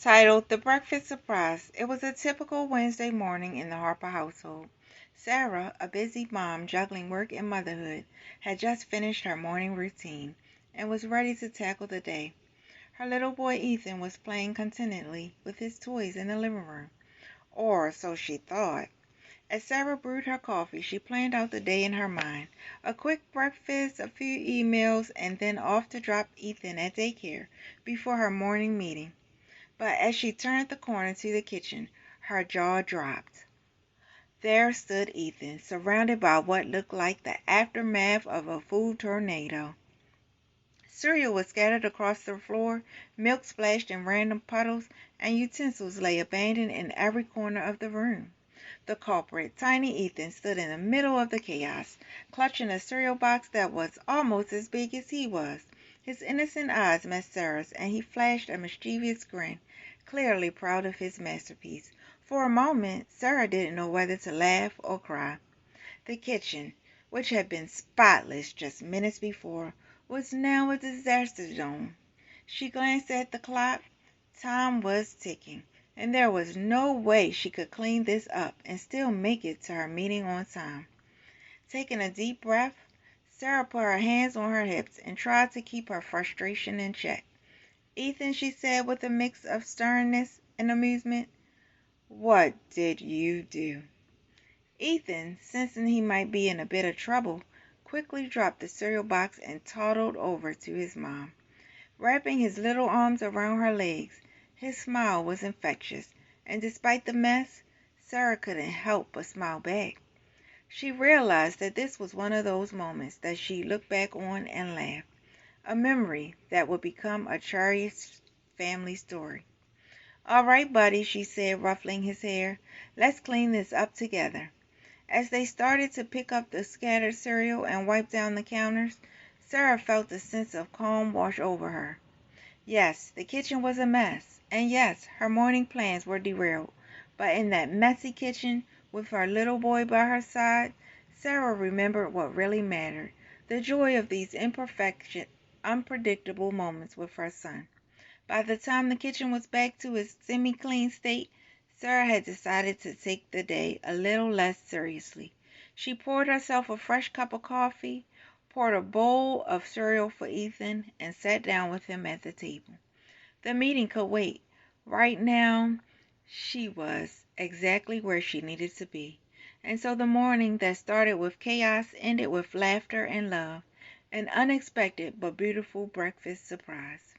Titled The Breakfast Surprise. It was a typical Wednesday morning in the Harper household. Sarah, a busy mom juggling work and motherhood, had just finished her morning routine and was ready to tackle the day. Her little boy Ethan was playing contentedly with his toys in the living room, or so she thought. As Sarah brewed her coffee, she planned out the day in her mind. A quick breakfast, a few emails, and then off to drop Ethan at daycare before her morning meeting. But as she turned the corner to the kitchen, her jaw dropped. There stood Ethan, surrounded by what looked like the aftermath of a food tornado. Cereal was scattered across the floor, milk splashed in random puddles, and utensils lay abandoned in every corner of the room. The culprit, tiny Ethan, stood in the middle of the chaos, clutching a cereal box that was almost as big as he was. His innocent eyes met Sarah's, and he flashed a mischievous grin, clearly proud of his masterpiece. For a moment, Sarah didn't know whether to laugh or cry. The kitchen, which had been spotless just minutes before, was now a disaster zone. She glanced at the clock. Time was ticking, and there was no way she could clean this up and still make it to her meeting on time. Taking a deep breath, Sarah put her hands on her hips and tried to keep her frustration in check. "Ethan," she said with a mix of sternness and amusement, "what did you do?" Ethan, sensing he might be in a bit of trouble, quickly dropped the cereal box and toddled over to his mom. Wrapping his little arms around her legs, his smile was infectious, and despite the mess, Sarah couldn't help but smile back. She realized that this was one of those moments that she'd look back on and laugh, a memory that would become a cherished family story. "All right, buddy," she said, ruffling his hair. "Let's clean this up together." As they started to pick up the scattered cereal and wipe down the counters, Sarah felt a sense of calm wash over her. Yes, the kitchen was a mess, and yes, her morning plans were derailed. But in that messy kitchen, with her little boy by her side, Sarah remembered what really mattered, the joy of these imperfect, unpredictable moments with her son. By the time the kitchen was back to its semi-clean state, Sarah had decided to take the day a little less seriously. She poured herself a fresh cup of coffee, poured a bowl of cereal for Ethan, and sat down with him at the table. The meeting could wait. Right now, she was exactly where she needed to be. And so the morning that started with chaos ended with laughter and love, an unexpected but beautiful breakfast surprise.